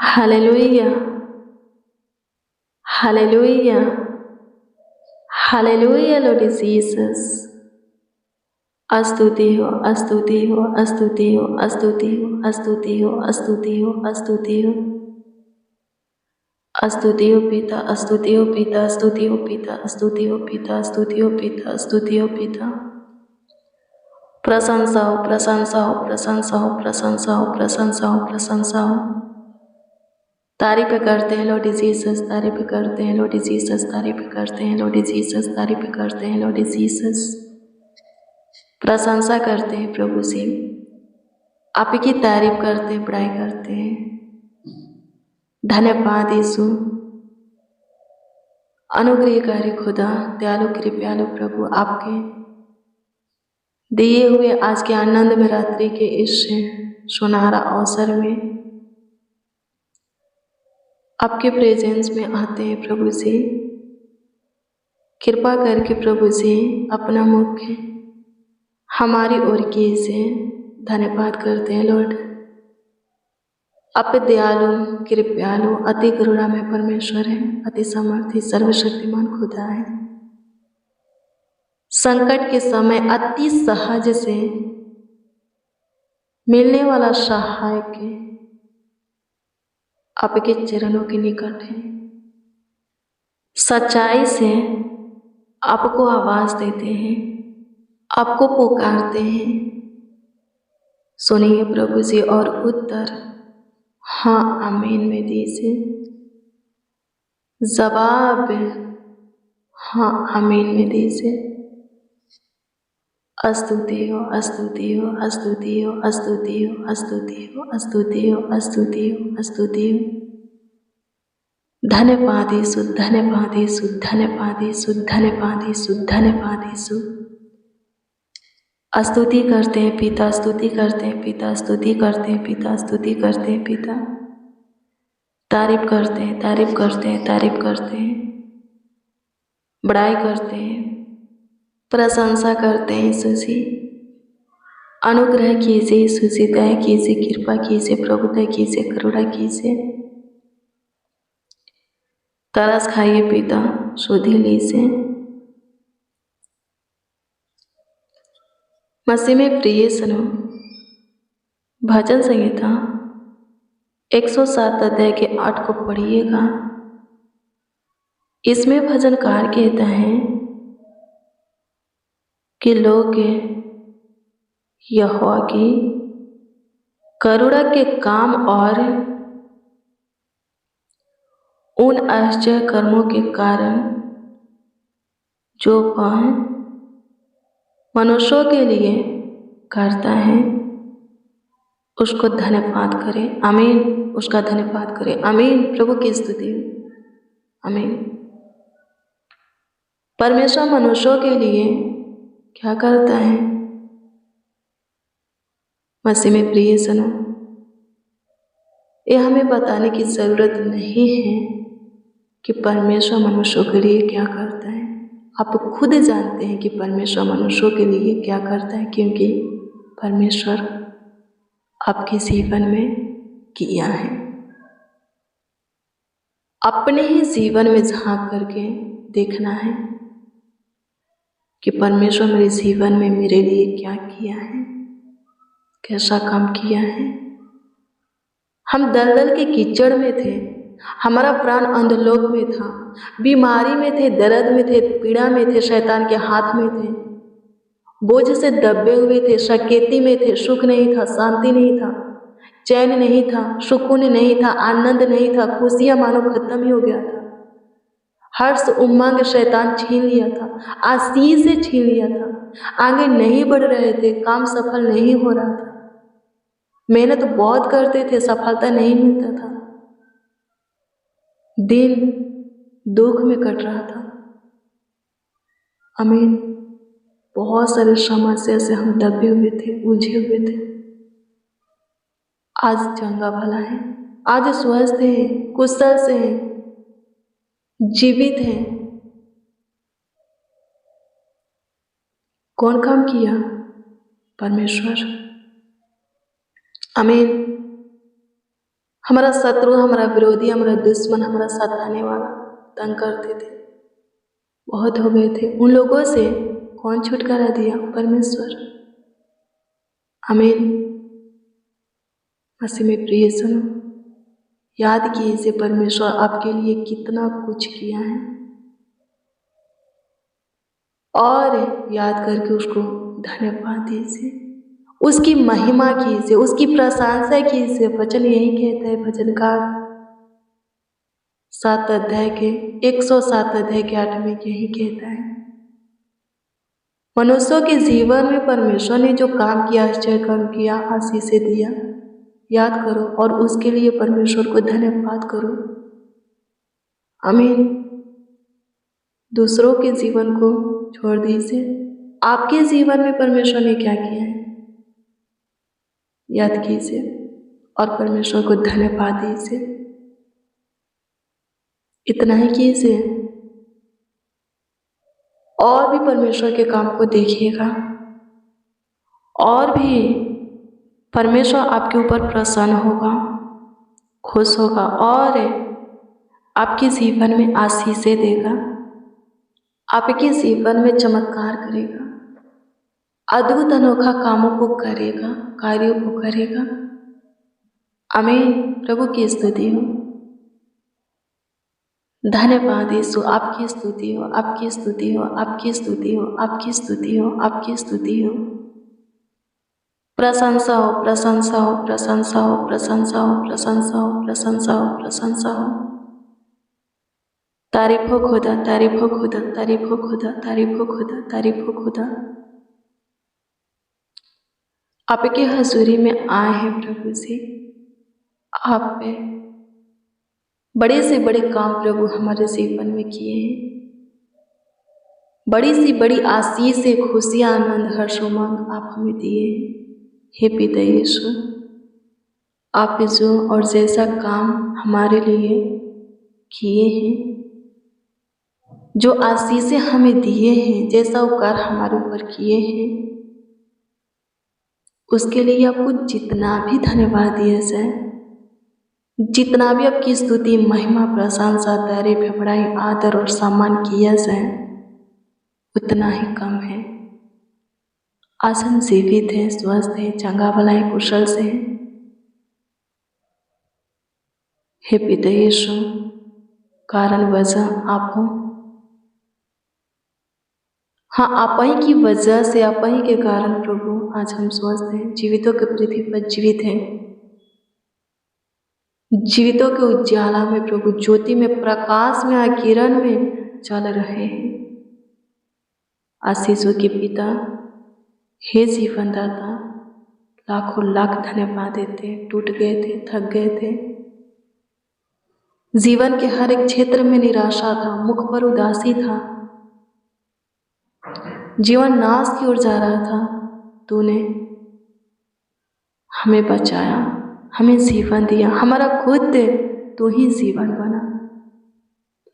Hallelujah, hallelujah, hallelujah Lord Jesus. स्तुति हो, स्तुति हो, स्तुति हो, स्तुति हो, स्तुति हो, स्तुति हो, स्तुति हो, स्तुति हो पिता, स्तुति हो पिता, स्तुति हो पिता, स्तुति हो पिता, स्तुति हो पिता, स्तुति हो पिता। प्रशंसा हो, प्रशंसा हो, प्रशंसा हो, प्रशंसा हो, प्रशंसा हो, प्रशंसा हो। तारीफ करते हैं लॉर्ड जीसस, तारीफ करते हैं लॉर्ड जीसस, तारीफ करते हैं लॉर्ड जीसस, तारीफ करते हैं लॉर्ड जीसस। प्रशंसा करते हैं प्रभु से, आप ही की तारीफ करते हैं, बड़ाई करते हैं। धन्यवाद यीशु, अनुग्रहकारी खुदा, दयालु कृपालु प्रभु, आपके दिए हुए आज के आनंद में रात्रि के इस सुनहरा अवसर में आपके प्रेजेंस में आते हैं प्रभु से। कृपा करके प्रभु से अपना मुख हमारी ओर किए से धन्यवाद करते हैं लॉर्ड। आप दयालु कृपालु अति करुणा में परमेश्वर है, अति समर्थी सर्वशक्तिमान खुदा है। संकट के समय अति सहज से मिलने वाला सहायक आपके चरणों के निकट है। सच्चाई से आपको आवाज देते हैं, आपको पुकारते हैं। सुनिए प्रभु जी और उत्तर हाँ आमीन में दीजिए। जवाब हाँ आमीन में दीजिए। स्तुति हो, स्तुति हो, स्तुति हो, स्तुति हो, स्तुति हो, स्तुति हो, स्तुति हो, स्तुति हो। धन्यवाद यीशु, धन्यवाद यीशु, धन्यवाद यीशु, धन्यवाद यीशु, धन्यवाद यीशु। स्तुति करते हैं पिता, स्तुति करते हैं पिता, स्तुति करते हैं पिता, स्तुति करते हैं पिता। तारीफ करते हैं, तारीफ करते हैं, तारीफ करते हैं, बड़ाई करते हैं, प्रशंसा करते हैं यीशु जी। अनुग्रह कीजिए यीशु जी, दया कीजिए, कृपा कीजिए प्रभु, दया कीजिए, करुणा कीजिए। तरस खाइए पिता, सुधि लीजिए। मसीह में प्रिय सुनो, भजन संहिता 107 अध्याय के 8 को पढ़िएगा। इसमें भजनकार कहता है कि लोग यहोवा की करुणा के काम और उन आश्चर्य कर्मों के कारण जो वह मनुष्यों के लिए करता है उसको धन्यवाद करें। आमीन। उसका धन्यवाद करें। आमीन। प्रभु की स्तुति। आमीन। परमेश्वर मनुष्यों के लिए क्या करता है? मसीह में प्रिय सुनो, ये हमें बताने की जरूरत नहीं है कि परमेश्वर मनुष्यों के लिए क्या करता है। आप खुद जानते हैं कि परमेश्वर मनुष्यों के लिए क्या करता है, क्योंकि परमेश्वर आपके जीवन में किया है। अपने ही जीवन में झांक करके देखना है कि परमेश्वर मेरे जीवन में मेरे लिए क्या किया है, कैसा काम किया है। हम दलदल के कीचड़ में थे, हमारा प्राण अंधलोक में था, बीमारी में थे, दर्द में थे, पीड़ा में थे, शैतान के हाथ में थे, बोझ से दबे हुए थे, शकेती में थे, सुख नहीं था, शांति नहीं था, चैन नहीं था, सुकून नहीं था, आनंद नहीं था, खुशियां मानो खत्म ही हो गया था। हर्ष उमंग शैतान छीन लिया था, आशीष से छीन लिया था। आगे नहीं बढ़ रहे थे, काम सफल नहीं हो रहा था, मेहनत बहुत करते थे, सफलता नहीं मिलता था, दिन दुख में कट रहा था। आमीन। बहुत सारे समस्या से हम दबे हुए थे, उलझे हुए थे। आज चंगा भला है, आज स्वस्थ है, कुशल से है, जीवित है। कौन काम किया? परमेश्वर। आमीन। हमारा शत्रु, हमारा विरोधी, हमारा दुश्मन, हमारा सताने वाला तंग करते थे, बहुत हो गए थे। उन लोगों से कौन छुटकारा दिया? परमेश्वर। आमीन। मसीह में प्रिय सुनो, याद कीजिए परमेश्वर आपके लिए कितना कुछ किया है, और याद करके उसको धन्यवाद दीजिए, उसकी महिमा कीजिए, उसकी प्रशंसा कीजिए। वचन यही कहता है, भजनकार 7 अध्याय के 107 अध्याय के 8 में यही कहता है, मनुष्यों के जीवन में परमेश्वर ने जो काम किया, आश्चर्य काम किया, आशीष दिया, याद करो और उसके लिए परमेश्वर को धन्यवाद करो। आमीन। दूसरों के जीवन को छोड़ दीजिए, आपके जीवन में परमेश्वर ने क्या किया है याद कीजिए और परमेश्वर को धन्यवाद दीजिए। इतना ही कीजिए, और भी परमेश्वर के काम को देखिएगा, और भी परमेश्वर आपके ऊपर प्रसन्न होगा, खुश होगा, और आपके जीवन में आशीषें देगा, आपके जीवन में चमत्कार करेगा, अद्भुत अनोखा कामों को करेगा, कार्यों को करेगा। आमीन। प्रभु की स्तुति हो, धन्यवाद यीशु। आपकी स्तुति हो, आपकी स्तुति हो, आपकी स्तुति हो, आपकी स्तुति हो, आपकी स्तुति हो। प्रशंसा हो, प्रशंसा हो, प्रशंसा हो, प्रशंसा हो, प्रशंसा हो, प्रशंसा हो, प्रशंसा हो। तारीफ हो खुदा, तारीफ हो खुदा, तारीफ हो खुदा, तारीफ हो खुदा, तारीफ हो खुदा। आपके हजूरी में आए हैं प्रभु जी, आप पे बड़े से बड़े काम प्रभु हमारे जीवन में किए हैं, बड़ी सी बड़ी आशीष से खुशी, आनंद, हर्ष, उमंग आप हमें दिए हैं। हे पिता यीशु, आप जो और जैसा काम हमारे लिए किए हैं, जो आशीषें हमें दिए हैं, जैसा उपकार हमारे ऊपर किए हैं, उसके लिए आपको जितना भी धन्यवाद दिया जाए, जितना भी आपकी स्तुति, महिमा, प्रशंसा, तारीफ, बड़ाई, आदर और सम्मान किया जाए, उतना ही कम है। आज हम जीवित हैं, स्वस्थ हैं, चंगा भला है, कुशल से हैं। हे पिता यीशु, कारण वजह आप हो। हाँ, आप ही की वजह से, आप ही के कारण प्रभु आज हम स्वस्थ हैं, जीवितों के पृथ्वी पर जीवित हैं, जीवितों के उज्याला में प्रभु, ज्योति में, प्रकाश में, किरण में चल रहे हैं। आशीषों के पिता, हे जीवन दाता, लाखों लाख धन्यवाद देते। टूट गए थे, थक गए थे, जीवन के हर एक क्षेत्र में निराशा था, मुख पर उदासी था, जीवन नाश की ओर जा रहा था, तूने हमें बचाया, हमें जीवन दिया, हमारा खुद तू ही जीवन बना।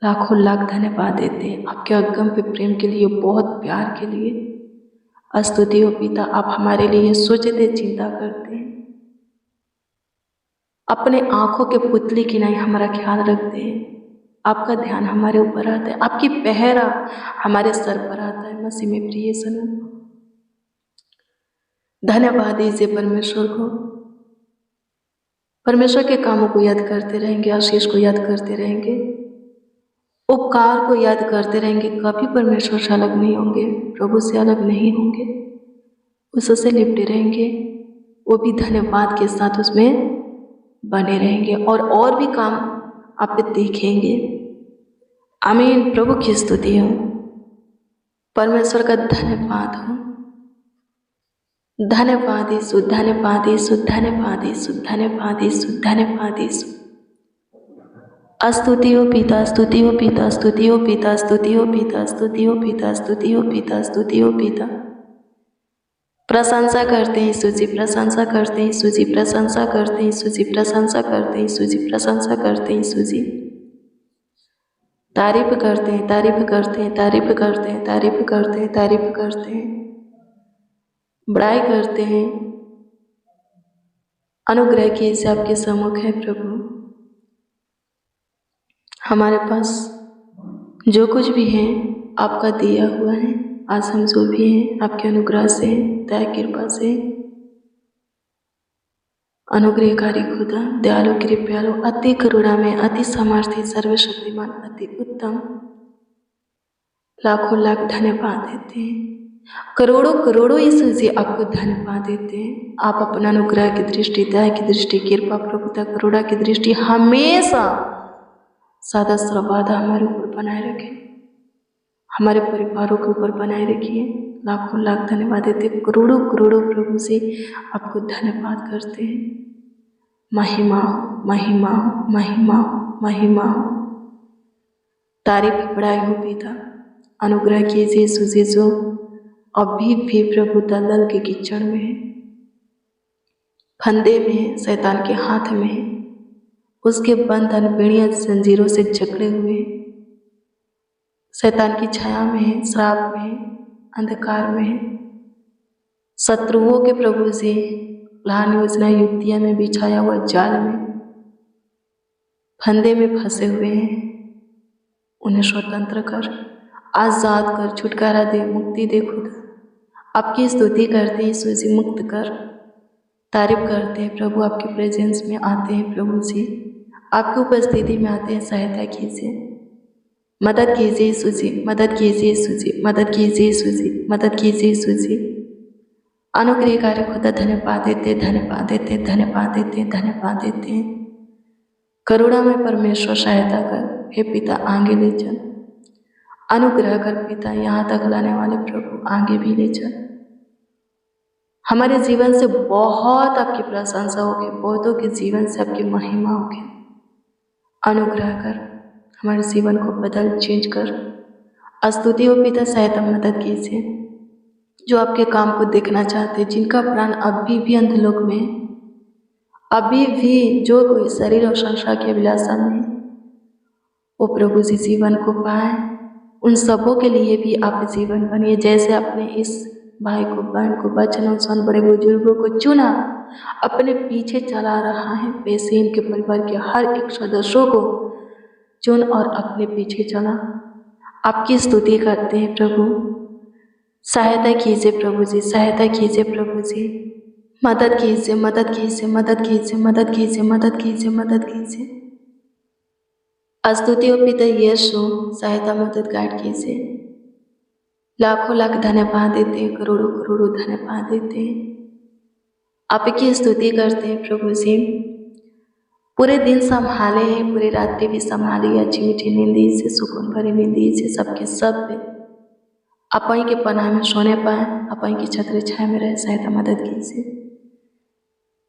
लाखों लाख धन्यवाद देते हैं आपके अगम पे प्रेम के लिए, बहुत प्यार के लिए। स्तुति हो पिता, आप हमारे लिए सोचते, चिंता करते हैं, अपने आंखों के पुतली की नहीं हमारा ख्याल रखते हैं, आपका ध्यान हमारे ऊपर आता है, आपकी पहरा हमारे सर पर आता है। मसीह में प्रिय सुनो, धन्यवाद दीजिए परमेश्वर को। परमेश्वर के कामों को याद करते रहेंगे, आशीष को याद करते रहेंगे, उपकार को याद करते रहेंगे, कभी परमेश्वर से अलग नहीं होंगे, प्रभु से अलग नहीं होंगे, उससे लिपटे रहेंगे, वो भी धन्यवाद के साथ उसमें बने रहेंगे, और भी काम आप देखेंगे। आमीन। प्रभु की स्तुति हो, परमेश्वर का धन्यवाद हो। धन्यवाद यीशु, धन्यवाद यीशु, धन्यवाद यीशु, धन्यवाद यीशु, धन्यवाद यीशु। स्तुति हो पिता, स्तुति हो पिता, स्तुति हो पिता, स्तुति हो पिता, स्तुति हो पिता, स्तुति हो पिता, स्तुति हो पिता। प्रशंसा करते हैं यीशु जी, प्रशंसा करते हैं यीशु जी, प्रशंसा करते हैं यीशु जी, प्रशंसा करते हैं यीशु जी, प्रशंसा करते हैं यीशु जी। तारीफ करते हैं, तारीफ करते हैं, तारीफ करते हैं, तारीफ करते हैं, तारीफ करते हैं, बड़ाई करते हैं, अनुग्रह कीजिए, आपके सम्मुख है प्रभु। हमारे पास जो कुछ भी है आपका दिया हुआ है। आज हम जो भी हैं आपके अनुग्रह से, दया कृपा से। अनुग्रहकारी खुदा, दयालु कृपालु, अति करुणा में, अति सामर्थ्य, सर्वशक्तिमान, अति उत्तम, लाखों लाख धन्यवाद देते हैं। करोड़ों करोड़ों यीशु जी आपको धन्यवाद देते हैं। आप अपना अनुग्रह की दृष्टि, दया की दृष्टि, कृपा, प्रभुता, करुणा की दृष्टि हमेशा सदा सर्वदा हमारे ऊपर बनाए रखें, हमारे परिवारों के ऊपर बनाए रखिए। लाखों लाख धन्यवाद देते, करोड़ों करोड़ों प्रभु से आपको धन्यवाद करते हैं। महिमा हो, महिमा हो, महिमा हो, महिमा हो, तारीफ बढ़ाए हो पिता। अनुग्रह कीजिए यीशु जो अभी भी प्रभु दलदल के कीचड़ में है, फंदे में है, शैतान के हाथ में है, उसके बंधन बेड़ियां जंजीरों से जकड़े हुए हैं, शैतान की छाया में है, श्राप में है, अंधकार में है, शत्रुओं के प्रभु से प्लान योजना युक्तियां में बिछाया हुआ जाल में, फंदे में फंसे हुए हैं। उन्हें स्वतंत्र कर, आजाद कर, छुटकारा दे, मुक्ति दे खुदा। आपकी स्तुति करते हैं यीशु जी, मुक्त कर, तारीफ करते हैं प्रभु। आपके प्रेजेंस में आते हैं प्रभु जी, आपकी उपस्थिति में आते हैं। सहायता कीजिए, मदद कीजिए यीशु जी, मदद कीजिए यीशु जी, मदद कीजिए यीशु जी, मदद कीजिए यीशु जी। अनुग्रहकारी खुदा धन्यवाद देते, धन्यवाद देते, धन्यवाद देते, धन्यवाद देते हैं। करुणा में परमेश्वर सहायता कर, हे पिता आगे ले चल। अनुग्रह कर पिता, यहाँ तक लाने वाले प्रभु आगे भी ले चल। हमारे जीवन से बहुत आपकी प्रशंसा होगी, बहुतों के जीवन से आपकी महिमा होगी। अनुग्रह कर, हमारे जीवन को बदल, चेंज कर। स्तुति हो पिता, सहायता मदद कीजिए। जो आपके काम को देखना चाहते, जिनका प्राण अभी भी अंधलोक में है, अभी भी जो कोई शरीर और संसार की अभिलाषा में, वो प्रभु जी जीवन को पाए। उन सबों के लिए भी आप जीवन बनिए, जैसे आपने इस भाई को, बहन को, बच्चों, सन, बड़े बुजुर्गों को चुना, अपने पीछे चला रहा है, वैसे इनके परिवार के हर एक सदस्यों को चुन और अपने पीछे चला। आपकी स्तुति करते हैं प्रभु। सहायता कीजिए प्रभु जी, सहायता कीजिए प्रभु जी, मदद कीजिए, मदद कीजिए, मदद कीजिए, मदद कीजिए, मदद कीजिए, मदद कीजिए। स्तुति हो पिता यीशु, सहायता मदद गाइड कीजिए। लाखों लाख धन्यवाद देते हैं, करोड़ों करोड़ों धन्यवाद देते हैं। आपकी स्तुति करते हैं प्रभु जी। पूरे दिन संभाले हैं, पूरी रात्रि भी संभाली, अच्छी मीठी नींद दीजिए, सुकून भरी नींद दीजिए। सबके सब अपई के पनाह में सोने पाए, अपई की छत्र छाया में रहे, सहायता मदद कीजिए।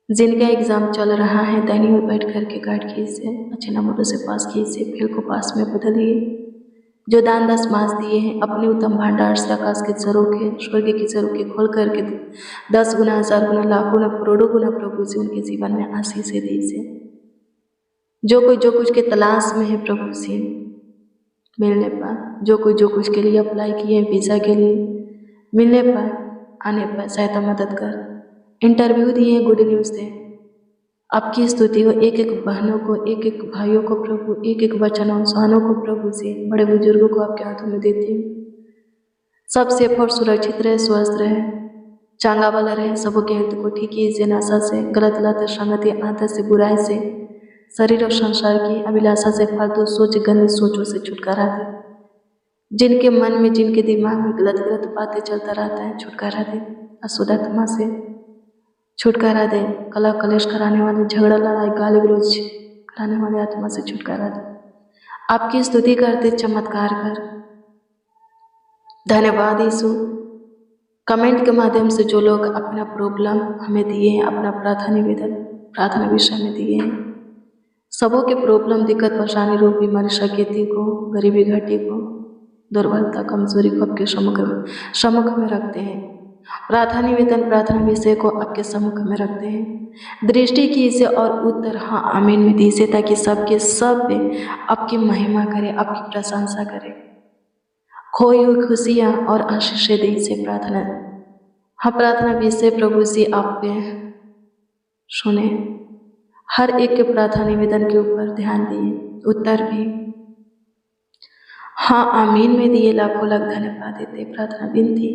जिनका एग्जाम चल रहा है दाहिनी ओर बैठ करके गाइड कीजिए, अच्छे नंबरों से पास कीजिए, फेल को पास में बदलिए। जो दान दस मास दिए हैं अपने उत्तम भंडार से आकाश के झरोखे, स्वर्ग की झरोखे खोल करके 10 गुना, 1000 गुना, लाखों गुना, करोड़ों गुना प्रभु जी उनके जीवन में आशीष दीजिए। जो कोई जो कुछ के तलाश में है प्रभु जी मिलने पाए, जो कोई जो कुछ के लिए अप्लाई किए वीज़ा के लिए मिलने पाए, आने पाए, सहायता मदद कर। इंटरव्यू दिए, गुड न्यूज़ दे। आपकी स्तुति हो एक एक बहनों को, एक एक भाइयों को प्रभु, एक एक बच्चों इंसानों को प्रभु से, बड़े बुजुर्गों को आपके हाथों में देती हूँ। सब सेफ और सुरक्षित रहे, स्वस्थ रहे, चांगा वाला रहे, सबों के हेल्थ को ठीक कीजिए। नशा से, गलत लत, संगति, आदत से, बुराई से, शरीर और संसार की अभिलाषा से, फालतू सोच, गंदी सोचों से छुटकारा दे। जिनके मन में, जिनके दिमाग में गलत गलत बातें चलता रहता है, छुटकारा दे। अशुद्ध आत्मा से छुटकारा दे। कला कलेश कराने वाले, झगड़ा लड़ाई गाली गलौज कराने वाले आत्मा से छुटकारा दे। आपकी स्तुति करते, चमत्कार कर। धन्यवाद यीशु। कमेंट के माध्यम से जो लोग अपना प्रॉब्लम हमें दिए हैं, अपना प्रार्थना निवेदन, प्रार्थना विषय में दिए हैं, सबों के प्रॉब्लम, दिक्कत, परेशानी, रोग, बीमारी, शक्ति को, गरीबी, घाटी को, दुर्बलता, कमजोरी को आपके सम्मुख में रखते हैं। प्रार्थना निवेदन, प्रार्थना विषय को आपके सम्मुख में रखते हैं। दृष्टि कीजिए और उत्तर हाँ आमीन में दीजिए, ताकि सबके सब आपकी महिमा करे, आपकी प्रशंसा करे। खोई हुई खुशियाँ और आशीषें दीजिए। प्रार्थना हाँ, प्रार्थना विषय प्रभु जी आप पे सुने, हर एक के प्रार्थना निवेदन के ऊपर ध्यान दिए, उत्तर भी हाँ आमीन में दिए, लाखों लाख धन्यवाद देते। प्रार्थना विनती,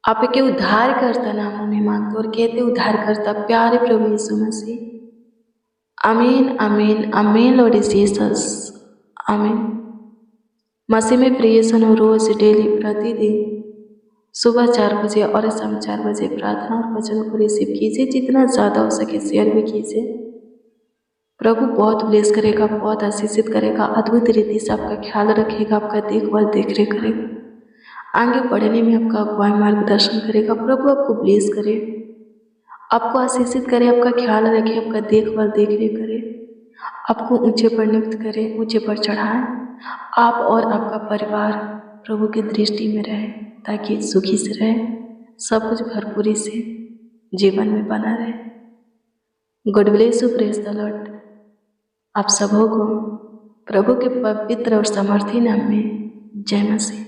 आपके उद्धारकर्ता नामों में मांगते और कहते उद्धारकर्ता प्यारे प्रभु यीशु मसीह, आमीन आमीन आमीन लॉर्ड जीसस, आमीन। मसीह में प्रिय सुनो, रोज डेली प्रतिदिन सुबह 4 बजे और शाम 4 बजे प्रार्थना और वचन को रिसीव कीजिए। जितना ज़्यादा हो सके शेयर भी कीजिए। प्रभु बहुत ब्लेस करेगा, बहुत आशीषित करेगा, अद्भुत रीति से आपका ख्याल रखेगा, आपका देखभाल देखरेख करेगा, आगे बढ़ने में आपका अगुवाई मार्गदर्शन करेगा। प्रभु आपको ब्लेस करे, आपको आशीषित करे, आपका ख्याल रखे, आपका देखभाल देखरेख करे, आपको ऊंचे पर नियुक्त करे, ऊंचे पर चढ़ाए। आप और आपका परिवार प्रभु की दृष्टि में रहे, ताकि सुखी से रहे, सब कुछ भरपूरी से जीवन में बना रहे। God bless you, praise the Lord. आप सबों को प्रभु के पवित्र और सामर्थी नाम में जय मसीह।